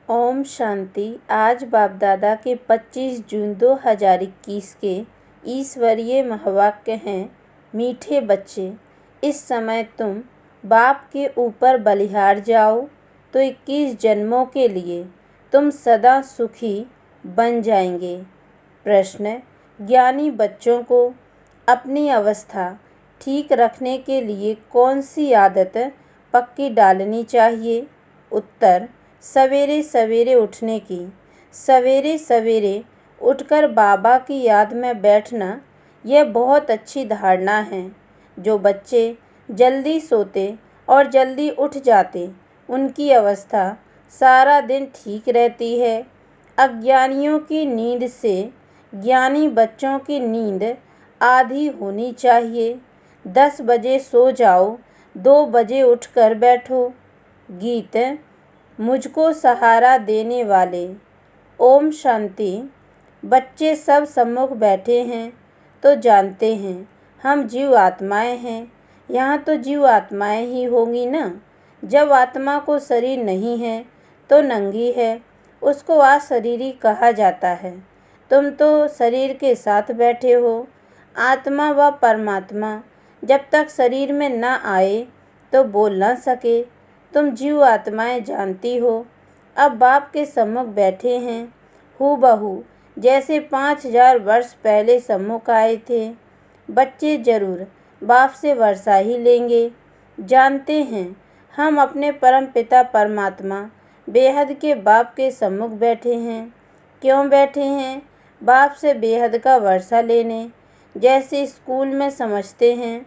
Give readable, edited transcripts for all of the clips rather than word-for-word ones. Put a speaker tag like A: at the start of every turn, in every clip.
A: ओम शांति। आज बाप दादा के 25 जून 2021 के ईश्वरीय महावाक्य हैं। मीठे बच्चे, इस समय तुम बाप के ऊपर बलिहार जाओ तो 21 जन्मों के लिए तुम सदा सुखी बन जाएंगे। प्रश्न: ज्ञानी बच्चों को अपनी अवस्था ठीक रखने के लिए कौन सी आदत पक्की डालनी चाहिए? उत्तर: सवेरे सवेरे उठने की। सवेरे सवेरे उठकर बाबा की याद में बैठना यह बहुत अच्छी धारणा है। जो बच्चे जल्दी सोते और जल्दी उठ जाते उनकी अवस्था सारा दिन ठीक रहती है। अज्ञानियों की नींद से ज्ञानी बच्चों की नींद आधी होनी चाहिए। 10 बजे सो जाओ, 2 बजे उठकर बैठो। गीत मुझको सहारा देने वाले। ओम शांति। बच्चे सब सम्मुख बैठे हैं तो जानते हैं हम जीव आत्माएं हैं। यहाँ तो जीव आत्माएं ही होंगी ना। जब आत्मा को शरीर नहीं है तो नंगी है, उसको अशरीरी कहा जाता है। तुम तो शरीर के साथ बैठे हो। आत्मा व परमात्मा जब तक शरीर में न आए तो बोल न सके। तुम जीव आत्माएं जानती हो। अब बाप के सम्मुख बैठे हैं, हूबहू जैसे 5000 वर्ष पहले सम्मुख आए थे। बच्चे जरूर बाप से वर्षा ही लेंगे। जानते हैं हम अपने परम पिता परमात्मा बेहद के बाप के सम्मुख बैठे हैं। क्यों बैठे हैं? बाप से बेहद का वर्षा लेने। जैसे स्कूल में समझते हैं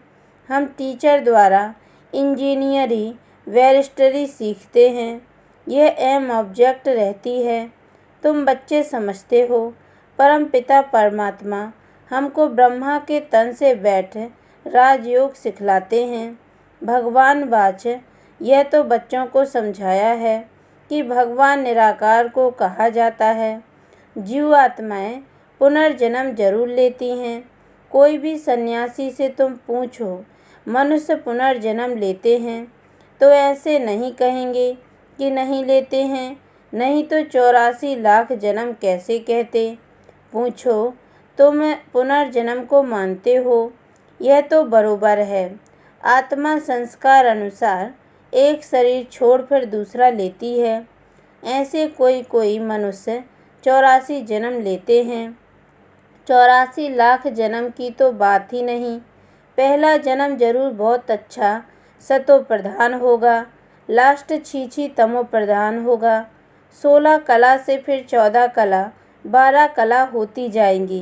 A: हम टीचर द्वारा इंजीनियरिंग बैरिस्टरी सीखते हैं, यह एम ऑब्जेक्ट रहती है। तुम बच्चे समझते हो परम पिता परमात्मा हमको ब्रह्मा के तन से बैठ राजयोग सिखलाते हैं। भगवान वाच यह तो बच्चों को समझाया है कि भगवान निराकार को कहा जाता है। जीव आत्माएं पुनर्जन्म जरूर लेती हैं। कोई भी सन्यासी से तुम पूछो मनुष्य पुनर्जन्म लेते हैं तो ऐसे नहीं कहेंगे कि नहीं लेते हैं, नहीं तो 84 लाख जन्म कैसे कहते। पूछो तुम पुनर्जन्म को मानते हो? यह तो बरोबर है। आत्मा संस्कार अनुसार एक शरीर छोड़ फिर दूसरा लेती है। ऐसे कोई मनुष्य 84 जन्म लेते हैं। 84 लाख जन्म की तो बात ही नहीं। पहला जन्म जरूर बहुत अच्छा सतो प्रधान होगा, लास्ट छी तमो प्रधान होगा। 16 कला से फिर 14 कला, 12 कला होती जाएंगी।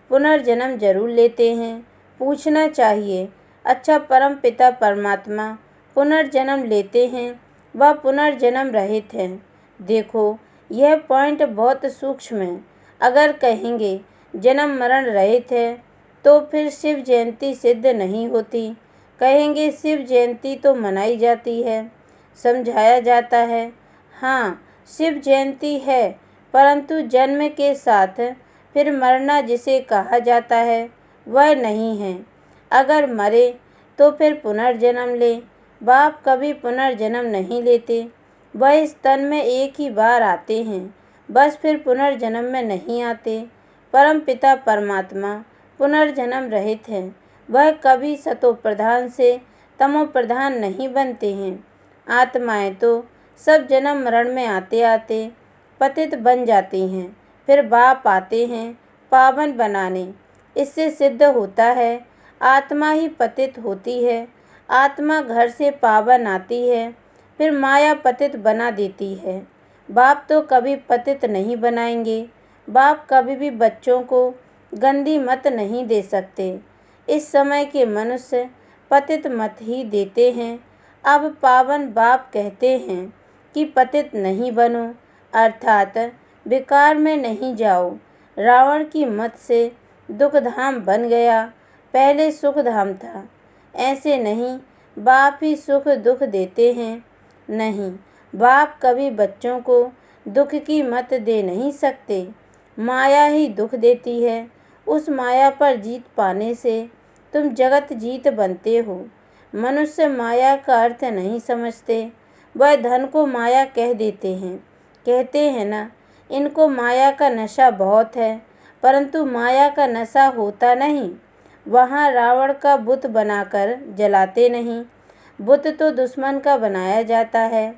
A: पुनर्जन्म जरूर लेते हैं। पूछना चाहिए, अच्छा परम पिता परमात्मा पुनर्जन्म लेते हैं व पुनर्जन्म रहित हैं? देखो यह पॉइंट बहुत सूक्ष्म है। अगर कहेंगे जन्म मरण रहित है तो फिर शिव जयंती सिद्ध नहीं होती। कहेंगे शिव जयंती तो मनाई जाती है, समझाया जाता है। हाँ शिव जयंती है, परंतु जन्म के साथ फिर मरना जिसे कहा जाता है वह नहीं है। अगर मरे तो फिर पुनर्जन्म ले। बाप कभी पुनर्जन्म नहीं लेते। वह इस तन में एक ही बार आते हैं, बस फिर पुनर्जन्म में नहीं आते। परम पिता परमात्मा पुनर्जन्म रहित हैं। वह कभी सतो प्रधान से तमो प्रधान नहीं बनते हैं। आत्माएं तो सब जन्म मरण में आते आते पतित बन जाती हैं, फिर बाप आते हैं पावन बनाने। इससे सिद्ध होता है आत्मा ही पतित होती है। आत्मा घर से पावन आती है, फिर माया पतित बना देती है। बाप तो कभी पतित नहीं बनाएंगे। बाप कभी भी बच्चों को गंदी मत नहीं दे सकते। इस समय के मनुष्य पतित मत ही देते हैं। अब पावन बाप कहते हैं कि पतित नहीं बनो, अर्थात विकार में नहीं जाओ। रावण की मत से दुख धाम बन गया, पहले सुख धाम था। ऐसे नहीं, बाप ही सुख दुख देते हैं। नहीं, बाप कभी बच्चों को दुख की मत दे नहीं सकते। माया ही दुख देती है। उस माया पर जीत पाने से तुम जगत जीत बनते हो। मनुष्य माया का अर्थ नहीं समझते, वह धन को माया कह देते हैं। कहते हैं ना, इनको माया का नशा बहुत है, परंतु माया का नशा होता नहीं। वहाँ रावण का बुत बनाकर जलाते नहीं, बुत तो दुश्मन का बनाया जाता है।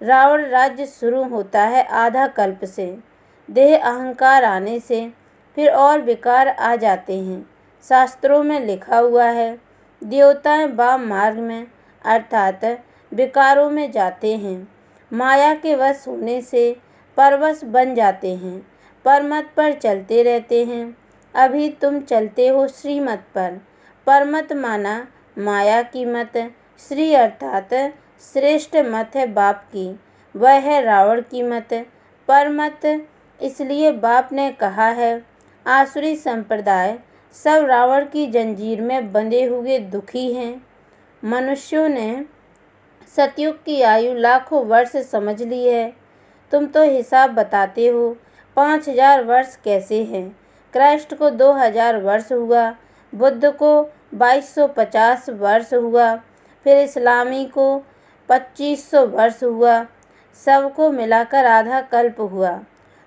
A: रावण राज्य शुरू होता है आधा कल्प से, देह अहंकार आने से, फिर और विकार आ जाते हैं। शास्त्रों में लिखा हुआ है, देवताएं वाम मार्ग में अर्थात विकारों में जाते हैं। माया के वश होने से परवश बन जाते हैं, परमत पर चलते रहते हैं। अभी तुम चलते हो श्रीमत पर। परमत माना माया की मत, श्री अर्थात श्रेष्ठ मत है बाप की, वह है रावण की मत। परमत इसलिए बाप ने कहा है, आसुरी संप्रदाय सब रावण की जंजीर में बंधे हुए दुखी हैं। मनुष्यों ने सतयुग की आयु लाखों वर्ष समझ ली है। तुम तो हिसाब बताते हो 5000 वर्ष कैसे हैं। कृष्ण को 2000 वर्ष हुआ, बुद्ध को 2250 वर्ष हुआ, फिर इस्लामी को 2500 वर्ष हुआ, सबको मिलाकर आधा कल्प हुआ।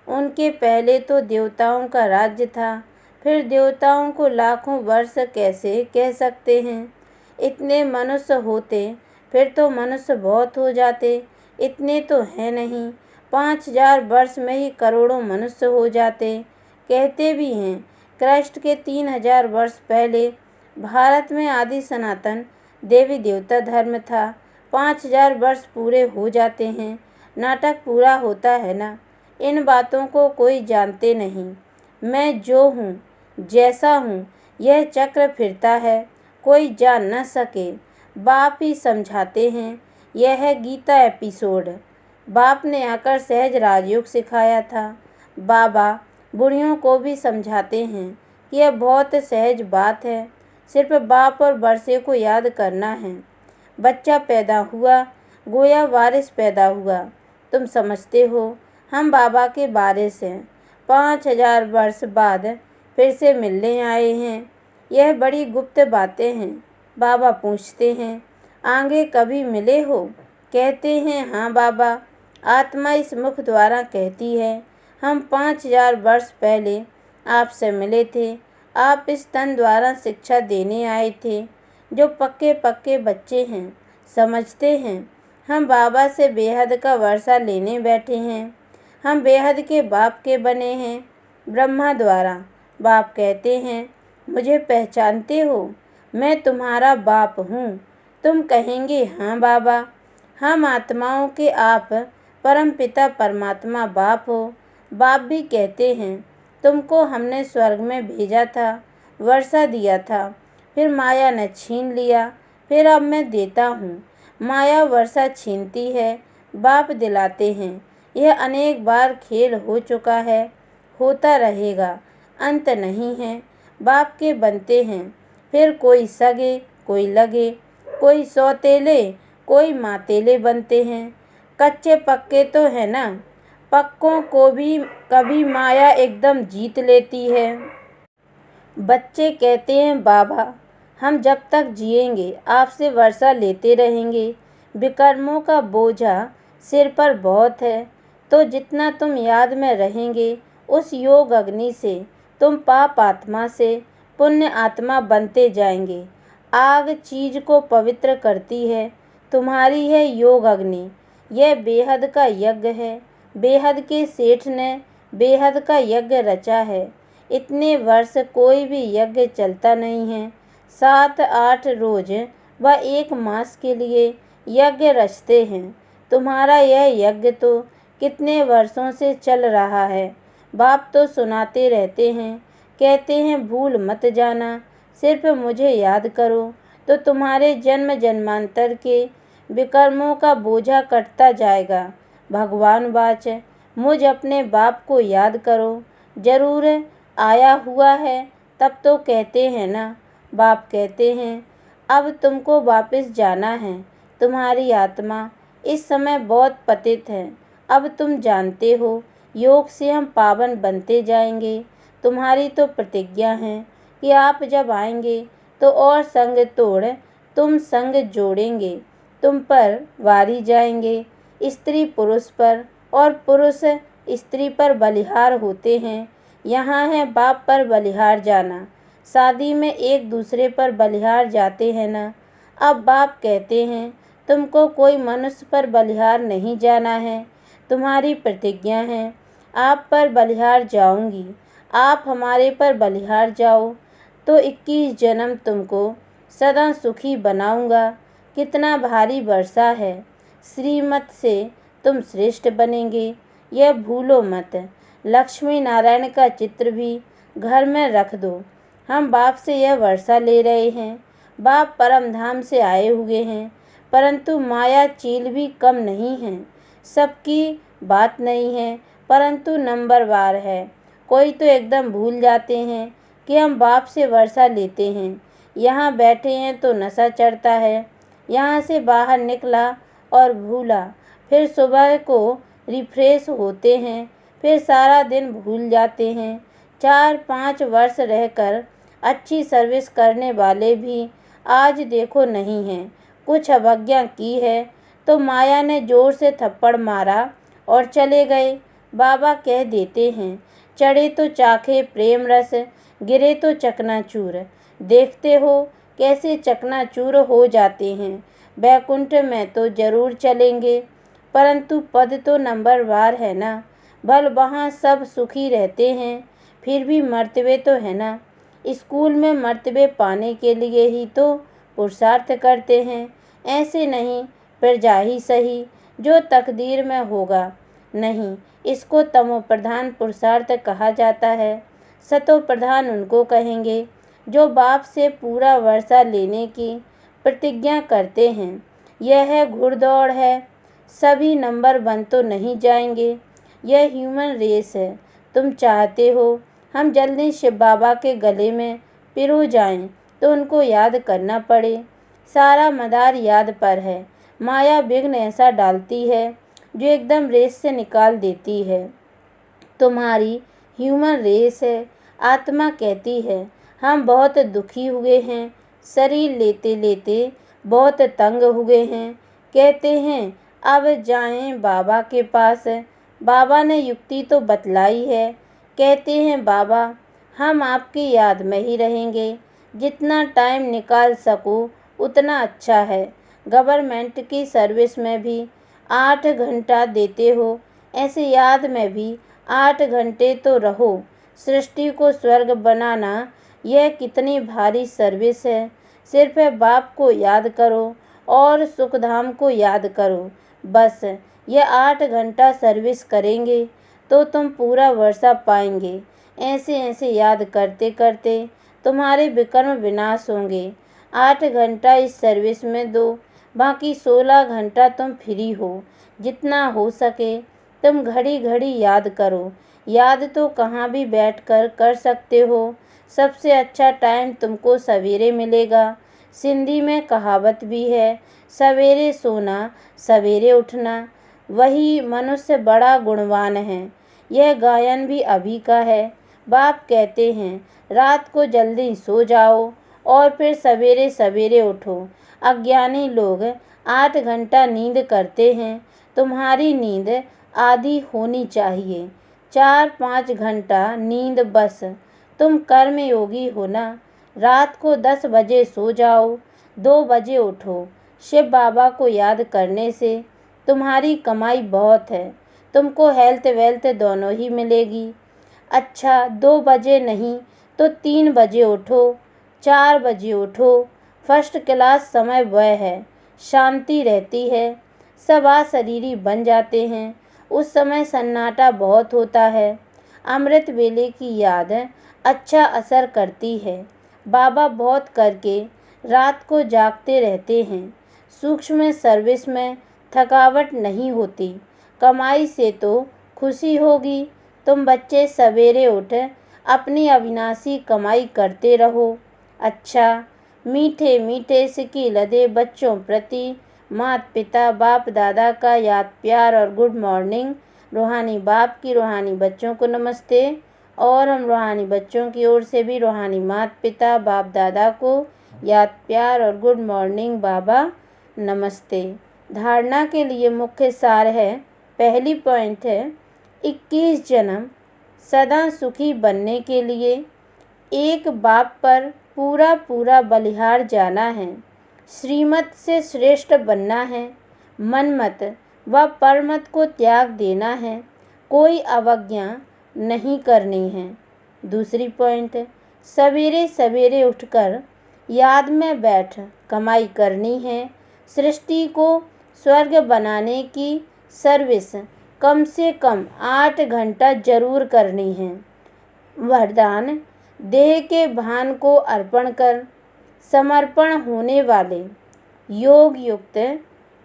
A: उनके पहले तो देवताओं का राज्य था, फिर देवताओं को लाखों वर्ष कैसे कह सकते हैं। इतने मनुष्य होते फिर तो मनुष्य बहुत हो जाते, इतने तो हैं नहीं। 5000 वर्ष में ही करोड़ों मनुष्य हो जाते। कहते भी हैं कृष्ण के 3000 वर्ष पहले भारत में आदि सनातन देवी देवता धर्म था। 5000 वर्ष पूरे हो जाते हैं, नाटक पूरा होता है ना। इन बातों को कोई जानते नहीं। मैं जो हूँ, जैसा हूँ, यह चक्र फिरता है, कोई जान न सके। बाप ही समझाते हैं। यह है गीता एपिसोड। बाप ने आकर सहज राजयोग सिखाया था। बाबा बुढ़ियों को भी समझाते हैं कि यह बहुत सहज बात है, सिर्फ बाप और बरसे को याद करना है। बच्चा पैदा हुआ, गोया वारिस पैदा हुआ। तुम समझते हो हम बाबा के वारिस हैं। 5000 वर्ष बाद फिर से मिलने आए हैं। यह बड़ी गुप्त बातें हैं। बाबा पूछते हैं, आगे कभी मिले हो? कहते हैं, हाँ बाबा। आत्मा इस मुख द्वारा कहती है, हम 5000 वर्ष पहले आपसे मिले थे। आप इस तन द्वारा शिक्षा देने आए थे। जो पक्के पक्के बच्चे हैं समझते हैं, हम बाबा से बेहद का वर्षा लेने बैठे हैं। हम बेहद के बाप के बने हैं, ब्रह्मा द्वारा। बाप कहते हैं, मुझे पहचानते हो? मैं तुम्हारा बाप हूँ। तुम कहेंगे, हाँ बाबा। हम आत्माओं के आप परम पिता परमात्मा बाप हो। बाप भी कहते हैं, तुमको हमने स्वर्ग में भेजा था, वर्षा दिया था, फिर माया ने छीन लिया, फिर अब मैं देता हूँ। माया वर्षा छीनती है, बाप दिलाते हैं। यह अनेक बार खेल हो चुका है, होता रहेगा, अंत नहीं है। बाप के बनते हैं, फिर कोई सगे, कोई लगे, कोई सौतेले, कोई मातेले बनते हैं। कच्चे पक्के तो है ना। पक्कों को भी कभी माया एकदम जीत लेती है। बच्चे कहते हैं, बाबा हम जब तक जिएंगे आपसे वर्षा लेते रहेंगे। विकर्मों का बोझा सिर पर बहुत है, तो जितना तुम याद में रहेंगे उस योग अग्नि से तुम पाप आत्मा से पुण्य आत्मा बनते जाएंगे। आग चीज को पवित्र करती है, तुम्हारी है योग अग्नि। यह बेहद का यज्ञ है। बेहद के सेठ ने बेहद का यज्ञ रचा है। इतने वर्ष कोई भी यज्ञ चलता नहीं है। 7-8 रोज व 1 मास के लिए यज्ञ रचते हैं। तुम्हारा यह यज्ञ तो कितने वर्षों से चल रहा है। बाप तो सुनाते रहते हैं, कहते हैं भूल मत जाना, सिर्फ मुझे याद करो तो तुम्हारे जन्म जन्मांतर के विकर्मों का बोझा कटता जाएगा। भगवान वाच, मुझ अपने बाप को याद करो, जरूर आया हुआ है तब तो कहते हैं ना। बाप कहते हैं, अब तुमको वापस जाना है। तुम्हारी आत्मा इस समय बहुत पतित है। अब तुम जानते हो, योग से हम पावन बनते जाएंगे। तुम्हारी तो प्रतिज्ञा है कि आप जब आएंगे तो और संग तोड़ तुम संग जोड़ेंगे। तुम पर वारी जाएंगे, स्त्री पुरुष पर, और पुरुष स्त्री पर बलिहार होते हैं। यहाँ है बाप पर बलिहार जाना। शादी में एक दूसरे पर बलिहार जाते हैं ना। अब बाप कहते हैं तुमको कोई मनुष्य पर बलिहार नहीं जाना है। तुम्हारी प्रतिज्ञा है आप पर बलिहार जाऊंगी। आप हमारे पर बलिहार जाओ तो 21 जन्म तुमको सदा सुखी बनाऊंगा। कितना भारी वर्षा है। श्रीमत से तुम श्रेष्ठ बनेंगे, यह भूलो मत। लक्ष्मी नारायण का चित्र भी घर में रख दो। हम बाप से यह वर्षा ले रहे हैं। बाप परम धाम से आए हुए हैं, परंतु माया चील भी कम नहीं है। सबकी बात नहीं है, परंतु नंबरवार है। कोई तो एकदम भूल जाते हैं कि हम बाप से वर्षा लेते हैं। यहाँ बैठे हैं तो नशा चढ़ता है। यहाँ से बाहर निकला और भूला, फिर सुबह को रिफ्रेश होते हैं, फिर सारा दिन भूल जाते हैं। 4-5 वर्ष रहकर अच्छी सर्विस करने वाले भी आज देखो नहीं हैं। कुछ अवज्ञा की है तो माया ने जोर से थप्पड़ मारा और चले गए। बाबा कह देते हैं चढ़े तो चाखे प्रेम रस, गिरे तो चकनाचूर। देखते हो कैसे चकनाचूर हो जाते हैं। बैकुंठ में तो जरूर चलेंगे, परंतु पद तो नंबरवार है ना। भल वहाँ सब सुखी रहते हैं, फिर भी मर्तबे तो है ना। स्कूल में मर्तबे पाने के लिए ही तो पुरुषार्थ करते हैं। ऐसे नहीं प्रजा ही सही, जो तकदीर में होगा। नहीं, इसको तमो प्रधान पुरुषार्थ कहा जाता है। सतो प्रधान उनको कहेंगे जो बाप से पूरा वर्षा लेने की प्रतिज्ञा करते हैं। यह घुड़दौड़ है, सभी नंबर 1 तो नहीं जाएंगे। यह ह्यूमन रेस है। तुम चाहते हो हम जल्दी शिव बाबा के गले में पिरो जाएं, तो उनको याद करना पड़े। सारा मदार याद पर है। माया विघ्न ऐसा डालती है जो एकदम रेस से निकाल देती है। तुम्हारी ह्यूमन रेस है। आत्मा कहती है हम बहुत दुखी हुए हैं, शरीर लेते लेते बहुत तंग हुए हैं। कहते हैं अब जाएं बाबा के पास। बाबा ने युक्ति तो बतलाई है। कहते हैं बाबा हम आपकी याद में ही रहेंगे। जितना टाइम निकाल सको उतना अच्छा है। गवर्नमेंट की सर्विस में भी 8 घंटा देते हो, ऐसे याद में भी 8 घंटे तो रहो। सृष्टि को स्वर्ग बनाना यह कितनी भारी सर्विस है। सिर्फ बाप को याद करो और सुखधाम को याद करो। बस ये 8 घंटा सर्विस करेंगे तो तुम पूरा वर्षा पाएंगे। ऐसे ऐसे याद करते करते तुम्हारे विकर्म विनाश होंगे। 8 घंटा इस सर्विस में दो, बाकी 16 घंटा तुम फ्री हो। जितना हो सके तुम घड़ी घड़ी याद करो। याद तो कहाँ भी बैठकर कर सकते हो। सबसे अच्छा टाइम तुमको सवेरे मिलेगा। सिंधी में कहावत भी है, सवेरे सोना सवेरे उठना, वही मनुष्य बड़ा गुणवान है। यह गायन भी अभी का है। बाप कहते हैं रात को जल्दी सो जाओ और फिर सवेरे सवेरे उठो। अज्ञानी लोग 8 घंटा नींद करते हैं। तुम्हारी नींद आधी होनी चाहिए। 4-5 घंटा नींद बस। तुम कर्मयोगी हो ना। रात को 10 बजे सो जाओ, 2 बजे उठो। शिव बाबा को याद करने से तुम्हारी कमाई बहुत है। तुमको हेल्थ वेल्थ दोनों ही मिलेगी। अच्छा 2 बजे नहीं तो 3 बजे उठो, 4 बजे उठो। फर्स्ट क्लास समय वह है, शांति रहती है। सब अशरीरी बन जाते हैं। उस समय सन्नाटा बहुत होता है। अमृत वेले की याद अच्छा असर करती है। बाबा बहुत करके रात को जागते रहते हैं। सूक्ष्म सर्विस में थकावट नहीं होती। कमाई से तो खुशी होगी। तुम बच्चे सवेरे उठ अपनी अविनाशी कमाई करते रहो। अच्छा, मीठे मीठे सिक्की लदे बच्चों प्रति माता पिता बाप दादा का याद प्यार और गुड मॉर्निंग। रूहानी बाप की रूहानी बच्चों को नमस्ते। और हम रूहानी बच्चों की ओर से भी रूहानी माता पिता बाप दादा को याद प्यार और गुड मॉर्निंग बाबा नमस्ते। धारणा के लिए मुख्य सार है पहली पॉइंट है 21 जन्म सदा सुखी बनने के लिए एक बाप पर पूरा पूरा बलिहार जाना है, श्रीमत से श्रेष्ठ बनना है, मनमत व परमत को त्याग देना है, कोई अवज्ञा नहीं करनी है। दूसरी पॉइंट, सवेरे सवेरे उठकर याद में बैठ कमाई करनी है, सृष्टि को स्वर्ग बनाने की सर्विस कम से कम 8 घंटा जरूर करनी है। वरदान, देह के भान को अर्पण कर समर्पण होने वाले योग युक्त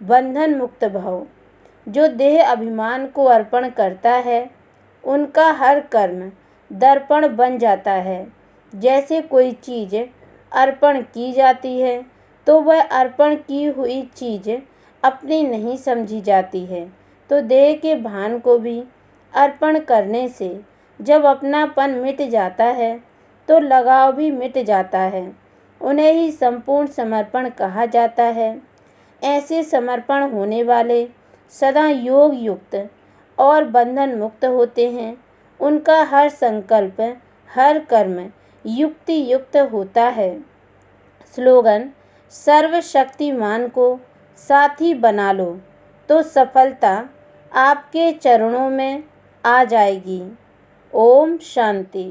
A: बंधन मुक्त भव। जो देह अभिमान को अर्पण करता है उनका हर कर्म दर्पण बन जाता है। जैसे कोई चीज़ अर्पण की जाती है तो वह अर्पण की हुई चीज़ अपनी नहीं समझी जाती है, तो देह के भान को भी अर्पण करने से जब अपनापन मिट जाता है तो लगाव भी मिट जाता है। उन्हें ही संपूर्ण समर्पण कहा जाता है। ऐसे समर्पण होने वाले सदा योग युक्त और बंधन मुक्त होते हैं। उनका हर संकल्प, हर कर्म युक्ति युक्त होता है। स्लोगन, सर्वशक्तिमान को साथी बना लो तो सफलता आपके चरणों में आ जाएगी। ओम शांति।